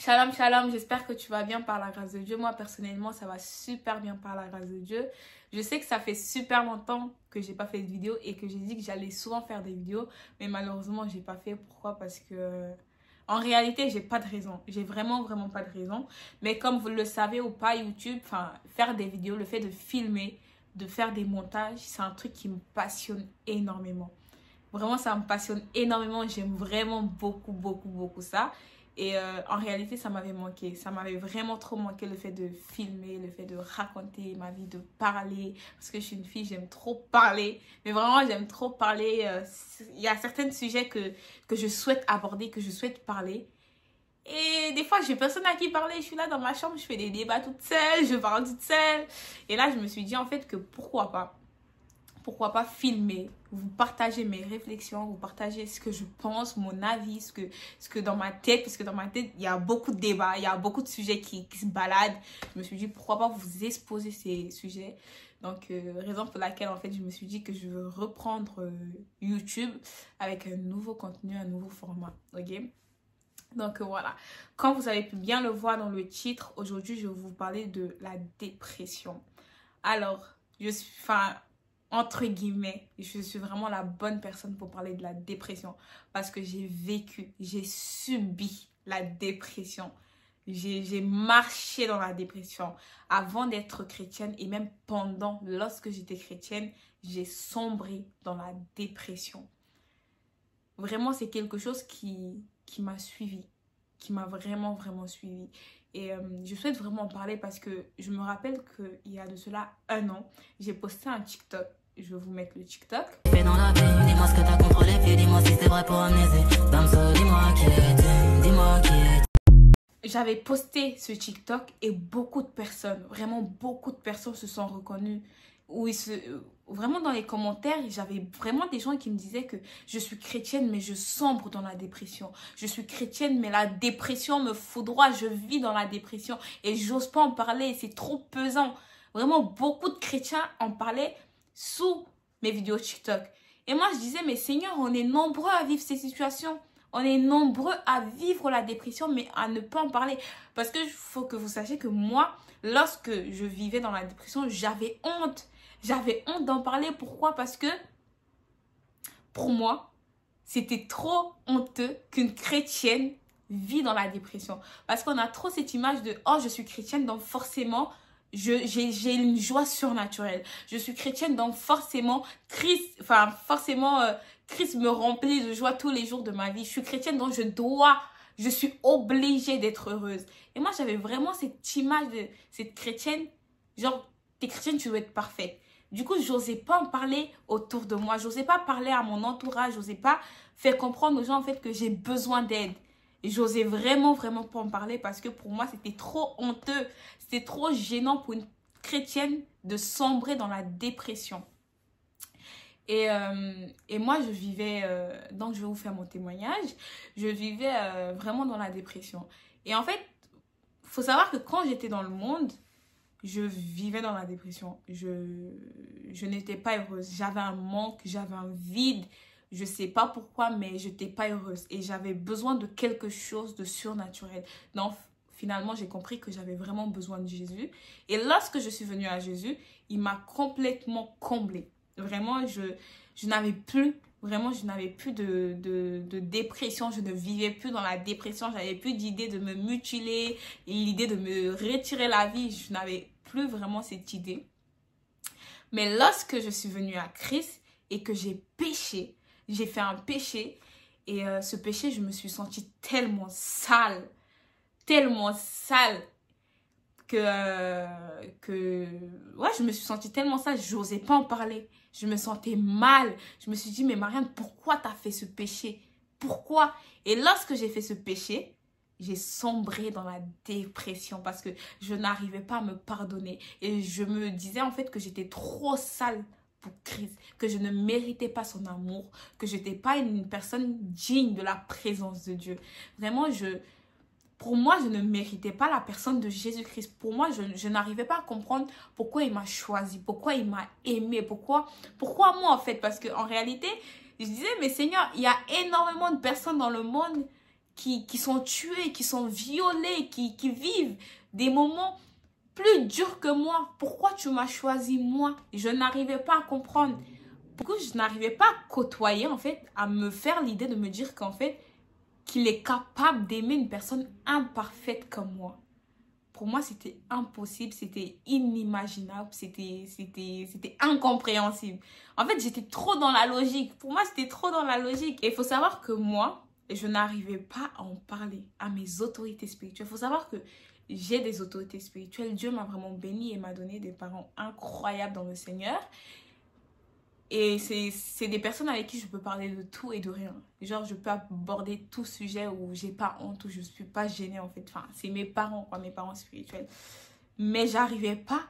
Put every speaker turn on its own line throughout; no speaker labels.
Shalom, shalom, j'espère que tu vas bien par la grâce de Dieu. Moi, personnellement, ça va super bien par la grâce de Dieu. Je sais que ça fait super longtemps que j'ai pas fait de vidéo et que j'ai dit que j'allais souvent faire des vidéos. Mais malheureusement, j'ai pas fait. Pourquoi? Parce que, en réalité, j'ai pas de raison. J'ai vraiment pas de raison. Mais comme vous le savez ou pas, YouTube, enfin, faire des vidéos, le fait de filmer, de faire des montages, c'est un truc qui me passionne énormément. Vraiment, ça me passionne énormément. J'aime vraiment beaucoup ça. Et en réalité, ça m'avait manqué. Ça m'avait vraiment trop manqué le fait de filmer, le fait de raconter ma vie, de parler. Parce que je suis une fille, j'aime trop parler. Mais vraiment, j'aime trop parler. Il y a certains sujets que je souhaite aborder, que je souhaite parler. Et des fois, j'ai personne à qui parler. Je suis là dans ma chambre, je fais des débats toute seule, je parle toute seule. Et là, je me suis dit en fait que pourquoi pas filmer, vous partager mes réflexions, vous partager ce que je pense, mon avis, ce que dans ma tête, parce que dans ma tête, il y a beaucoup de débats, il y a beaucoup de sujets qui se baladent. Je me suis dit, pourquoi pas vous exposer ces sujets. Donc, raison pour laquelle, en fait, je me suis dit que je veux reprendre YouTube avec un nouveau contenu, un nouveau format, ok? Donc, voilà. Comme vous avez pu bien le voir dans le titre, aujourd'hui, je vais vous parler de la dépression. Alors, entre guillemets, je suis vraiment la bonne personne pour parler de la dépression parce que j'ai subi la dépression. J'ai marché dans la dépression avant d'être chrétienne et même lorsque j'étais chrétienne, j'ai sombré dans la dépression. Vraiment, c'est quelque chose qui m'a suivi, qui m'a vraiment suivi. Et je souhaite vraiment en parler parce que je me rappelle qu'il y a de cela 1 an, j'ai posté un TikTok. Je vais vous mettre le TikTok. Dis-moi ce que t'as contre les pieds, dis-moi si c'est vrai pour amnésie. Dis-moi qui est, dis-moi qui est. J'avais posté ce TikTok et beaucoup de personnes, vraiment beaucoup de personnes se sont reconnues. Vraiment dans les commentaires, j'avais vraiment des gens qui me disaient que je suis chrétienne mais je sombre dans la dépression. Je suis chrétienne mais la dépression me foudroie, je vis dans la dépression et j'ose pas en parler, c'est trop pesant. Vraiment beaucoup de chrétiens en parlaient sous mes vidéos TikTok. Et moi je disais, mais Seigneur, on est nombreux à vivre ces situations. On est nombreux à vivre la dépression mais à ne pas en parler. Parce que il faut que vous sachiez que moi, lorsque je vivais dans la dépression, j'avais honte. J'avais honte d'en parler. Pourquoi? Parce que pour moi, c'était trop honteux qu'une chrétienne vit dans la dépression. Parce qu'on a trop cette image de « Oh, je suis chrétienne, donc forcément, j'ai une joie surnaturelle. Je suis chrétienne, donc forcément, Christ me remplit de joie tous les jours de ma vie. Je suis chrétienne, donc je suis obligée d'être heureuse. » Et moi, j'avais vraiment cette image de cette chrétienne, genre, t'es chrétienne, tu dois être parfaite. Du coup, j'osais pas en parler autour de moi. J'osais pas parler à mon entourage. J'osais pas faire comprendre aux gens en fait que j'ai besoin d'aide. Et j'osais vraiment pas en parler parce que pour moi, c'était trop honteux. C'était trop gênant pour une chrétienne de sombrer dans la dépression. Et moi, je vivais... donc, je vais vous faire mon témoignage. Je vivais vraiment dans la dépression. Et en fait, il faut savoir que quand j'étais dans le monde... Je vivais dans la dépression. Je n'étais pas heureuse. J'avais un manque, j'avais un vide. Je ne sais pas pourquoi, mais je n'étais pas heureuse. Et j'avais besoin de quelque chose de surnaturel. Donc, finalement, j'ai compris que j'avais vraiment besoin de Jésus. Et lorsque je suis venue à Jésus, il m'a complètement comblée. Vraiment, je n'avais plus de dépression. Je ne vivais plus dans la dépression. J'avais plus d'idée de me mutiler, l'idée de me retirer la vie. Je n'avais plus vraiment cette idée. Mais lorsque je suis venue à Christ et que j'ai péché, j'ai fait un péché. Et ce péché, je me suis sentie tellement sale que ouais, je me suis sentie tellement sale, j'osais pas en parler. Je me sentais mal. Je me suis dit, mais Marianne, pourquoi tu as fait ce péché? Pourquoi? Et lorsque j'ai fait ce péché, j'ai sombré dans la dépression parce que je n'arrivais pas à me pardonner. Et je me disais en fait que j'étais trop sale pour Christ, que je ne méritais pas son amour, que je n'étais pas une personne digne de la présence de Dieu. Vraiment, pour moi, je ne méritais pas la personne de Jésus-Christ. Pour moi, je n'arrivais pas à comprendre pourquoi il m'a choisi, pourquoi il m'a aimé, pourquoi moi en fait. Parce qu'en réalité, je disais, mais Seigneur, il y a énormément de personnes dans le monde qui sont tués, qui sont violés, qui vivent des moments plus durs que moi. Pourquoi tu m'as choisi moi? Je n'arrivais pas à comprendre. Pourquoi je n'arrivais pas à côtoyer, en fait, à me faire l'idée de me dire qu'en fait, qu'il est capable d'aimer une personne imparfaite comme moi. Pour moi, c'était impossible, c'était inimaginable, c'était incompréhensible. En fait, j'étais trop dans la logique. Pour moi, c'était trop dans la logique. Et il faut savoir que moi, je n'arrivais pas à en parler à mes autorités spirituelles. Il faut savoir que j'ai des autorités spirituelles. Dieu m'a vraiment béni et m'a donné des parents incroyables dans le Seigneur. Et c'est des personnes avec qui je peux parler de tout et de rien. Genre, je peux aborder tout sujet où j'ai pas honte, où je suis pas gênée en fait. Enfin, c'est mes parents, quoi, mes parents spirituels. Mais j'arrivais pas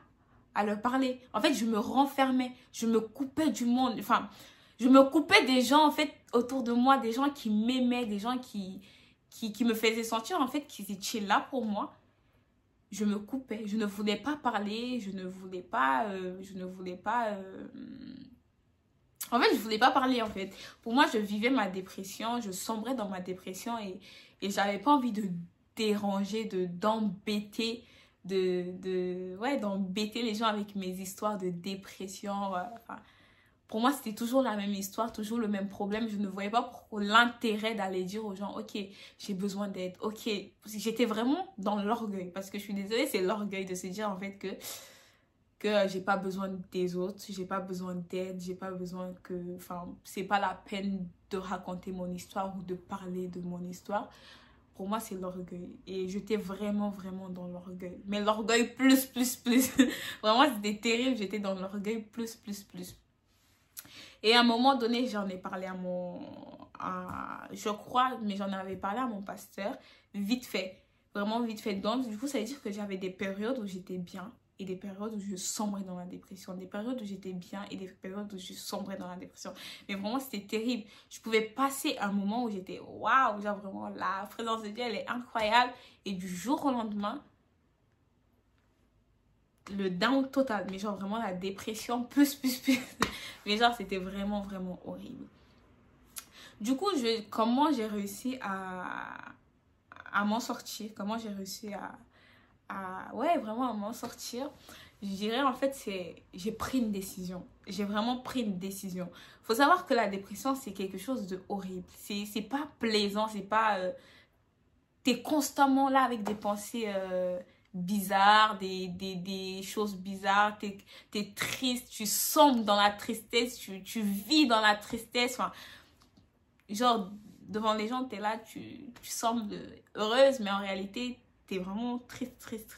à leur parler. En fait, je me renfermais, je me coupais du monde. Enfin, je me coupais des gens en fait autour de moi, des gens qui m'aimaient, des gens qui me faisaient sentir en fait qu'ils étaient là pour moi. Je me coupais, je ne voulais pas parler, je ne voulais pas... En fait, je voulais pas parler, en fait. Pour moi, je vivais ma dépression, je sombrais dans ma dépression et j'avais pas envie de déranger, d'embêter, d'embêter les gens avec mes histoires de dépression. Enfin, pour moi, c'était toujours la même histoire, toujours le même problème. Je ne voyais pas l'intérêt d'aller dire aux gens, ok, j'ai besoin d'aide, ok. J'étais vraiment dans l'orgueil, parce que je suis désolée, c'est l'orgueil de se dire, en fait, que j'ai pas besoin des autres, j'ai pas besoin d'aide, j'ai pas besoin que... Enfin, c'est pas la peine de raconter mon histoire ou de parler de mon histoire. Pour moi, c'est l'orgueil. Et j'étais vraiment, vraiment dans l'orgueil. Mais l'orgueil plus. Vraiment, c'était terrible. J'étais dans l'orgueil plus. Et à un moment donné, j'en ai parlé je crois, mais j'en avais parlé à mon pasteur, vite fait. Vraiment vite fait. Donc, du coup, ça veut dire que j'avais des périodes où j'étais bien. Et des périodes où je sombrais dans la dépression. Des périodes où j'étais bien et des périodes où je sombrais dans la dépression. Mais vraiment, c'était terrible. Je pouvais passer un moment où j'étais waouh, genre vraiment la présence de Dieu, elle est incroyable. Et du jour au lendemain, le down total. Mais genre vraiment la dépression, plus. Mais genre, c'était vraiment, vraiment horrible. Du coup, comment j'ai réussi à m'en sortir? Comment j'ai réussi ouais, vraiment à m'en sortir? Je dirais en fait, j'ai pris une décision. J'ai vraiment pris une décision. Faut savoir que la dépression, c'est quelque chose de horrible. C'est pas plaisant, c'est pas... t'es constamment là avec des pensées bizarres, des choses bizarres. T'es triste, tu sombres dans la tristesse, tu vis dans la tristesse. Enfin, genre, devant les gens, t'es là, tu sembles heureuse, mais en réalité... t'es vraiment triste.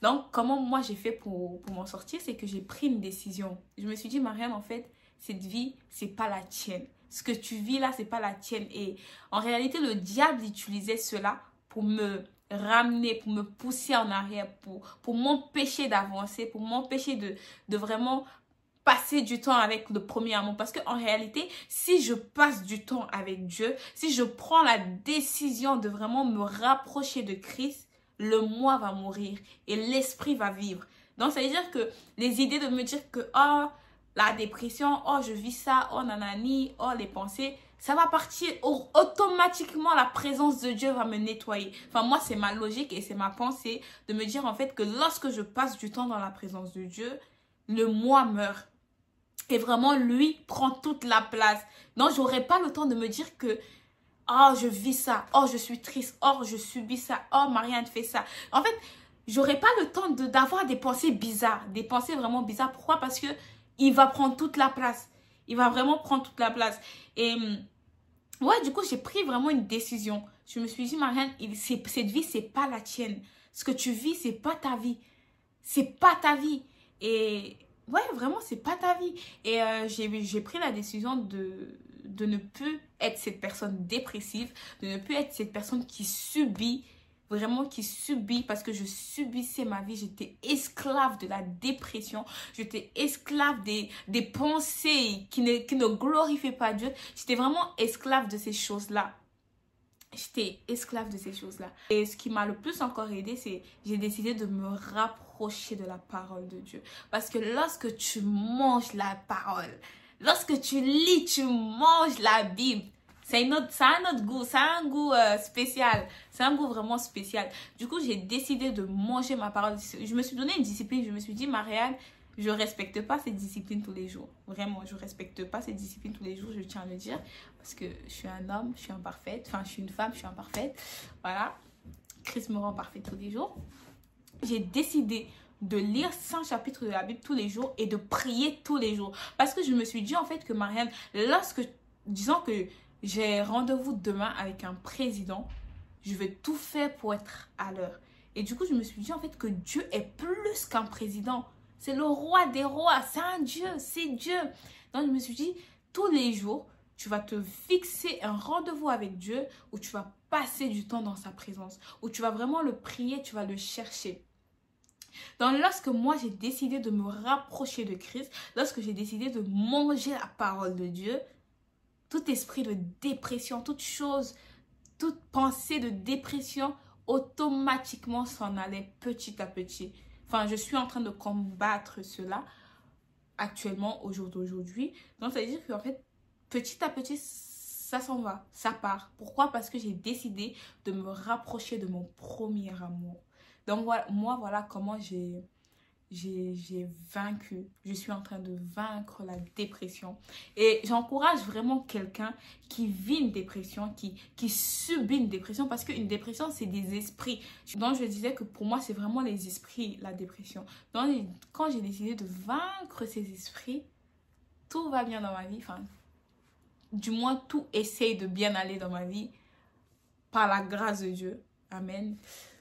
Donc, comment moi j'ai fait pour m'en sortir, c'est que j'ai pris une décision. Je me suis dit, Marianne, en fait, cette vie, c'est pas la tienne. Ce que tu vis là, c'est pas la tienne. Et en réalité, le diable utilisait cela pour me ramener, pour me pousser en arrière, pour m'empêcher d'avancer, pour m'empêcher de vraiment passer du temps avec le premier amour. Parce qu'en réalité, si je passe du temps avec Dieu, si je prends la décision de vraiment me rapprocher de Christ, le moi va mourir et l'esprit va vivre. Donc, ça veut dire que les idées de me dire que, oh, la dépression, oh, je vis ça, oh, nanani, oh, les pensées, ça va partir. Automatiquement, la présence de Dieu va me nettoyer. Enfin, moi, c'est ma logique et c'est ma pensée de me dire, en fait, que lorsque je passe du temps dans la présence de Dieu, le moi meurt. Et vraiment, lui prend toute la place. Donc, j'aurais pas le temps de me dire que, oh, je vis ça. Oh, je suis triste. Oh, je subis ça. Oh, Marianne fait ça. En fait, j'aurais pas le temps d'avoir des pensées bizarres. Des pensées vraiment bizarres. Pourquoi? Parce que il va prendre toute la place. Il va vraiment prendre toute la place. Et, ouais, du coup, j'ai pris vraiment une décision. Je me suis dit, Marianne, cette vie, c'est pas la tienne. Ce que tu vis, c'est pas ta vie. C'est pas ta vie. Et... ouais, vraiment, c'est pas ta vie. Et j'ai pris la décision de ne plus être cette personne dépressive, de ne plus être cette personne qui subit, vraiment qui subit, parce que je subissais ma vie. J'étais esclave de la dépression. J'étais esclave des pensées qui ne glorifiaient pas Dieu. J'étais vraiment esclave de ces choses-là. J'étais esclave de ces choses-là. Et ce qui m'a le plus encore aidé, c'est j'ai décidé de me rapprocher de la parole de Dieu. Parce que lorsque tu manges la parole, lorsque tu lis, tu manges la Bible, Ça a un autre goût, ça a un goût spécial. C'est un goût vraiment spécial. Du coup, j'ai décidé de manger ma parole. Je me suis donné une discipline. Je me suis dit, Marianne, je respecte pas cette discipline tous les jours. Vraiment, je respecte pas cette discipline tous les jours, je tiens à le dire. Parce que je suis un homme, je suis imparfaite. Enfin, je suis une femme, je suis imparfaite. Voilà. Christ me rend parfaite tous les jours. J'ai décidé de lire 5 chapitres de la Bible tous les jours et de prier tous les jours. Parce que je me suis dit en fait que Marianne, disons que j'ai rendez-vous demain avec un président, je vais tout faire pour être à l'heure. Et du coup, je me suis dit en fait que Dieu est plus qu'un président. C'est le roi des rois, c'est un Dieu, c'est Dieu. Donc je me suis dit, tous les jours, tu vas te fixer un rendez-vous avec Dieu où tu vas passer du temps dans sa présence, où tu vas vraiment le prier, tu vas le chercher. Donc lorsque moi j'ai décidé de me rapprocher de Christ, lorsque j'ai décidé de manger la parole de Dieu, tout esprit de dépression, toute pensée de dépression, automatiquement s'en allait petit à petit. Enfin, je suis en train de combattre cela actuellement, au jour d'aujourd'hui. Donc, ça veut dire qu'en fait, petit à petit, ça s'en va, ça part. Pourquoi? Parce que j'ai décidé de me rapprocher de mon premier amour. Donc, voilà comment j'ai vaincu. Je suis en train de vaincre la dépression. Et j'encourage vraiment quelqu'un qui vit une dépression, qui subit une dépression. Parce qu'une dépression, c'est des esprits. Donc, je disais que pour moi, c'est vraiment les esprits, la dépression. Donc, quand j'ai décidé de vaincre ces esprits, tout va bien dans ma vie. Enfin, du moins, tout essaye de bien aller dans ma vie par la grâce de Dieu. Amen.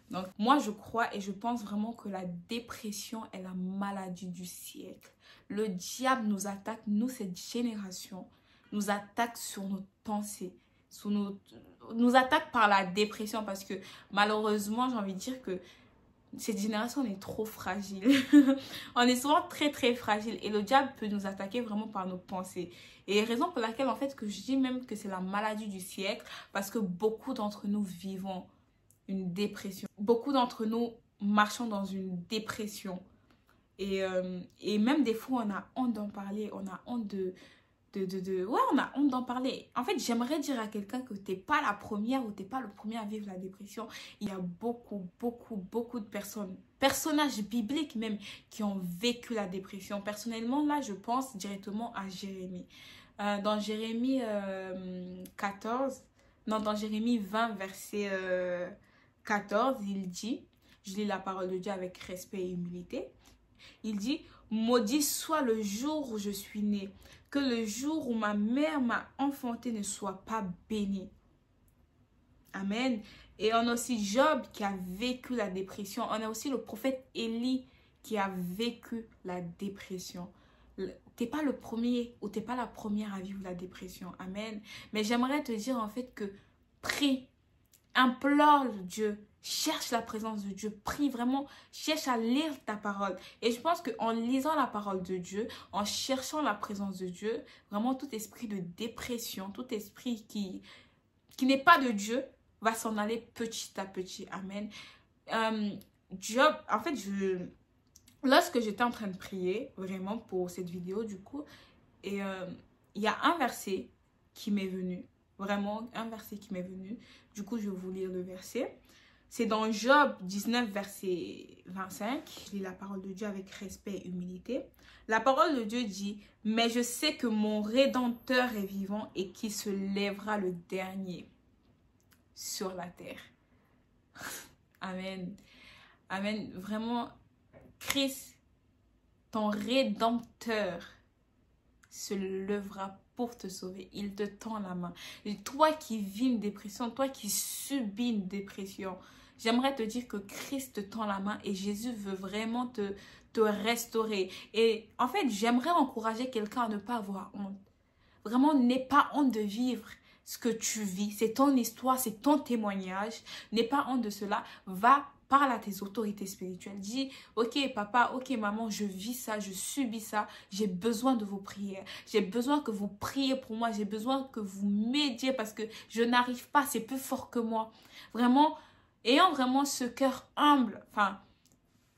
Donc, moi, je crois et je pense vraiment que la dépression est la maladie du siècle. Le diable nous attaque, nous, cette génération, nous attaque sur nos pensées, nous attaque par la dépression parce que malheureusement, j'ai envie de dire que cette génération, on est trop fragile. On est souvent très, très fragile et le diable peut nous attaquer vraiment par nos pensées. Et raison pour laquelle, en fait, que je dis même que c'est la maladie du siècle parce que beaucoup d'entre nous vivons une dépression. Beaucoup d'entre nous marchons dans une dépression. Et même des fois, on a honte d'en parler. On a honte ouais, on a honte d'en parler. En fait, j'aimerais dire à quelqu'un que t'es pas la première ou t'es pas le premier à vivre la dépression. Il y a beaucoup de personnages bibliques même, qui ont vécu la dépression. Personnellement, là, je pense directement à Jérémie. Dans Jérémie 14, non, dans Jérémie 20, verset 14, il dit, je lis la parole de Dieu avec respect et humilité, il dit, maudit soit le jour où je suis né, que le jour où ma mère m'a enfanté ne soit pas béni. Amen. Et on a aussi Job qui a vécu la dépression. On a aussi le prophète Élie qui a vécu la dépression. T'es pas le premier ou t'es pas la première à vivre la dépression. Amen. Mais j'aimerais te dire en fait que prie, implore Dieu, cherche la présence de Dieu, prie vraiment, cherche à lire ta parole. Et je pense qu'en lisant la parole de Dieu, en cherchant la présence de Dieu, vraiment tout esprit de dépression, tout esprit qui n'est pas de Dieu, va s'en aller petit à petit. Amen. Job, en fait, lorsque j'étais en train de prier, vraiment pour cette vidéo du coup, et il y a un verset qui m'est venu. Vraiment, un verset qui m'est venu. Du coup, je vais vous lire le verset. C'est dans Job 19, verset 25. Je lis la parole de Dieu avec respect et humilité. La parole de Dieu dit, « Mais je sais que mon Rédempteur est vivant et qu'il se lèvera le dernier sur la terre. » Amen. Amen. Vraiment, Christ, ton Rédempteur, se lèvera pour te sauver. Il te tend la main. Et toi qui vis une dépression, toi qui subis une dépression, j'aimerais te dire que Christ te tend la main et Jésus veut vraiment te restaurer. Et en fait, j'aimerais encourager quelqu'un à ne pas avoir honte. Vraiment, n'aie pas honte de vivre ce que tu vis. C'est ton histoire, c'est ton témoignage. N'aie pas honte de cela. Parle à tes autorités spirituelles. Dis, ok papa, ok maman, je vis ça, je subis ça. J'ai besoin de vos prières. J'ai besoin que vous priez pour moi. J'ai besoin que vous m'aidiez parce que je n'arrive pas. C'est plus fort que moi. Vraiment, ayant vraiment ce cœur humble. Enfin,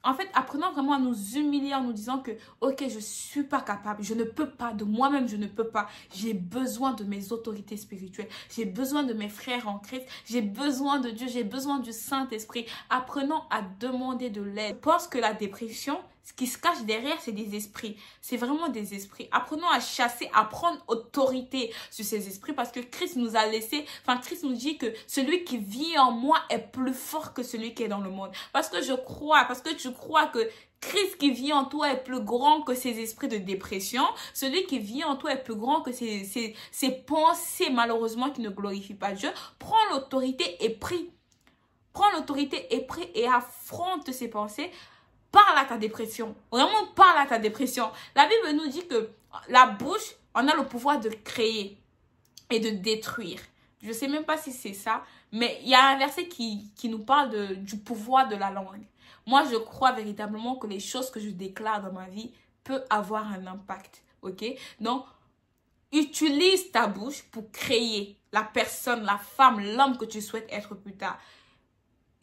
En fait, apprenons vraiment à nous humilier en nous disant que, ok, je ne suis pas capable, je ne peux pas, de moi-même, je ne peux pas. J'ai besoin de mes autorités spirituelles, j'ai besoin de mes frères en Christ, j'ai besoin de Dieu, j'ai besoin du Saint-Esprit. Apprenons à demander de l'aide. Je pense que la dépression, ce qui se cache derrière, c'est des esprits. C'est vraiment des esprits. Apprenons à chasser, à prendre autorité sur ces esprits parce que Christ nous a laissé, Christ nous dit que celui qui vit en moi est plus fort que celui qui est dans le monde. Parce que tu crois que Christ qui vit en toi est plus grand que ces esprits de dépression. Celui qui vit en toi est plus grand que ces pensées, malheureusement, qui ne glorifient pas Dieu. Prends l'autorité et prie. Prends l'autorité et prie et affronte ces pensées. Parle à ta dépression. Vraiment, parle à ta dépression. La Bible nous dit que la bouche, on a le pouvoir de créer et de détruire. Je ne sais même pas si c'est ça, mais il y a un verset qui nous parle du pouvoir de la langue. Moi, je crois véritablement que les choses que je déclare dans ma vie peuvent avoir un impact. Ok? Donc, utilise ta bouche pour créer la personne, la femme, l'homme que tu souhaites être plus tard.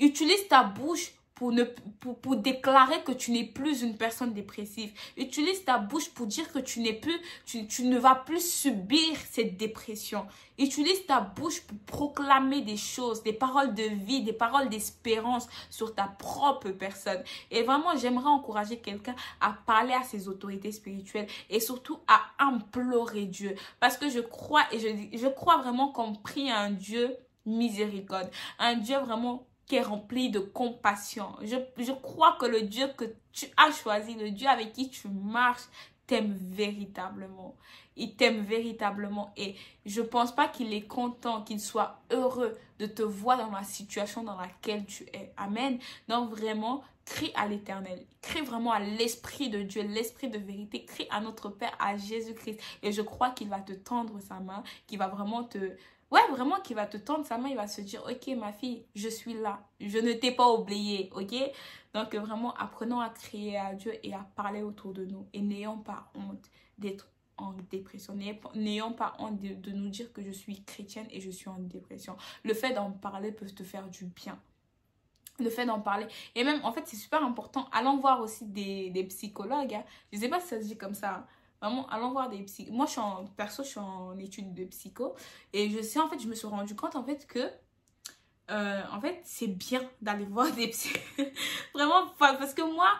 Utilise ta bouche pour déclarer que tu n'es plus une personne dépressive. Utilise ta bouche pour dire que tu ne vas plus subir cette dépression. Utilise ta bouche pour proclamer des choses, des paroles de vie, des paroles d'espérance sur ta propre personne. Et vraiment, j'aimerais encourager quelqu'un à parler à ses autorités spirituelles et surtout à implorer Dieu. Parce que je crois je crois vraiment qu'on prie à un Dieu miséricorde, un Dieu vraiment qui est rempli de compassion. Je crois que le Dieu que tu as choisi, le Dieu avec qui tu marches, t'aime véritablement. Il t'aime véritablement et je pense pas qu'il est content, qu'il soit heureux de te voir dans la situation dans laquelle tu es. Amen. Donc vraiment, crie à l'Éternel. Crie vraiment à l'Esprit de Dieu, l'Esprit de vérité. Crie à notre Père, à Jésus-Christ. Et je crois qu'il va te tendre sa main, qu'il va vraiment vraiment, qui va te tendre sa main, il va se dire, ok, ma fille, je suis là. Je ne t'ai pas oublié, ok? Donc, vraiment, apprenons à crier à Dieu et à parler autour de nous. Et n'ayons pas honte d'être en dépression. N'ayons pas honte de nous dire que je suis chrétienne et je suis en dépression. Le fait d'en parler peut te faire du bien. Le fait d'en parler. Et même, en fait, c'est super important. Allons voir aussi des psychologues. Hein. Je ne sais pas si ça se dit comme ça. Hein. Vraiment, allons voir des psy. Moi, je suis en études de psycho. Et je sais, en fait, je me suis rendu compte, en fait, que en fait, c'est bien d'aller voir des psy. Vraiment, parce que moi,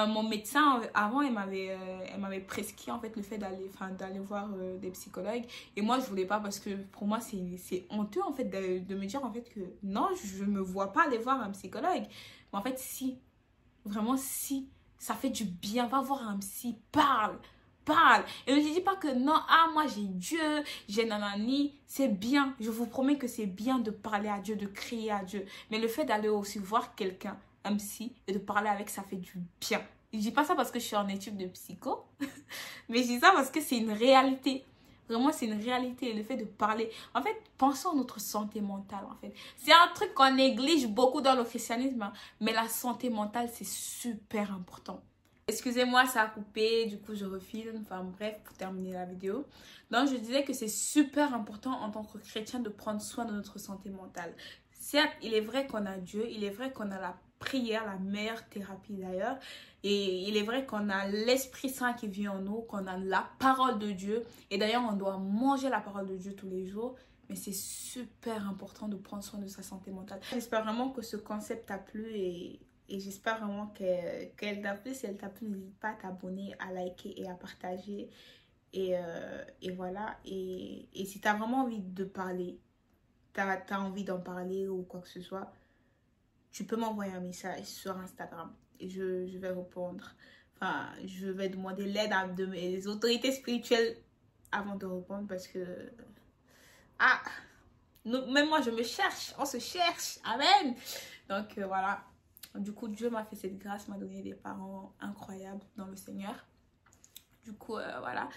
mon médecin, avant, elle m'avait prescrit, en fait, le fait d'aller voir des psychologues. Et moi, je voulais pas parce que pour moi, c'est honteux, en fait, de me dire, en fait, que non, je me vois pas aller voir un psychologue. Mais en fait, si. Vraiment, si. Ça fait du bien. Va voir un psy. Parle. Et ne dis pas que non, moi j'ai Dieu, j'ai nanani, c'est bien. Je vous promets que c'est bien de parler à Dieu, de crier à Dieu. Mais le fait d'aller aussi voir quelqu'un, un psy, et de parler avec, ça fait du bien. Je dis pas ça parce que je suis en étude de psycho, mais je dis ça parce que c'est une réalité. Vraiment, c'est une réalité, le fait de parler. En fait, pensons à notre santé mentale, en fait. C'est un truc qu'on néglige beaucoup dans le christianisme, hein, mais la santé mentale, c'est super important. Excusez-moi, ça a coupé, du coup je refilme, enfin bref, pour terminer la vidéo. Donc je disais que c'est super important en tant que chrétien de prendre soin de notre santé mentale. Certes, il est vrai qu'on a Dieu, il est vrai qu'on a la prière, la meilleure thérapie d'ailleurs. Et il est vrai qu'on a l'Esprit Saint qui vit en nous, qu'on a la parole de Dieu. Et d'ailleurs, on doit manger la parole de Dieu tous les jours. Mais c'est super important de prendre soin de sa santé mentale. J'espère vraiment que ce concept t'a plu et j'espère vraiment qu'elle t'a plu. Si elle t'a plu, n'hésite pas à t'abonner, à liker et à partager. Et voilà. Et si tu as vraiment envie de parler, tu as envie d'en parler ou quoi que ce soit, tu peux m'envoyer un message sur Instagram. Et je vais répondre. Enfin, je vais demander l'aide de mes autorités spirituelles avant de répondre parce que... même moi, je me cherche. On se cherche. Amen. Donc, voilà. Du coup, Dieu m'a fait cette grâce, m'a donné des parents incroyables dans le Seigneur. Du coup, voilà.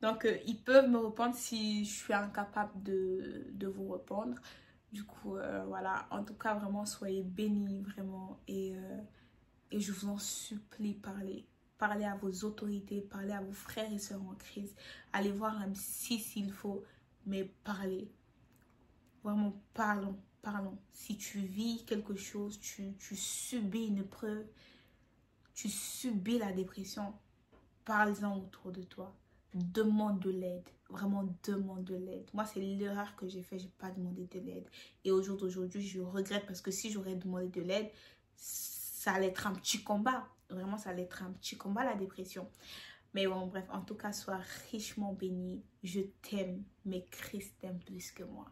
Donc, ils peuvent me répondre si je suis incapable de vous répondre. Du coup, voilà. En tout cas, vraiment, soyez bénis, vraiment. Et je vous en supplie, parlez. Parlez à vos autorités, parlez à vos frères et sœurs en crise. Allez voir un psy s'il faut, mais parlez. Vraiment, parlons. Si tu vis quelque chose, tu subis une épreuve, tu subis la dépression, parle-en autour de toi. Demande de l'aide. Vraiment, demande de l'aide. Moi, c'est l'erreur que j'ai fait. Je n'ai pas demandé de l'aide. Et au jour d'aujourd'hui, je regrette parce que si j'aurais demandé de l'aide, ça allait être un petit combat. Vraiment, ça allait être un petit combat, la dépression. Mais bon, bref, en tout cas, sois richement béni. Je t'aime, mais Christ t'aime plus que moi.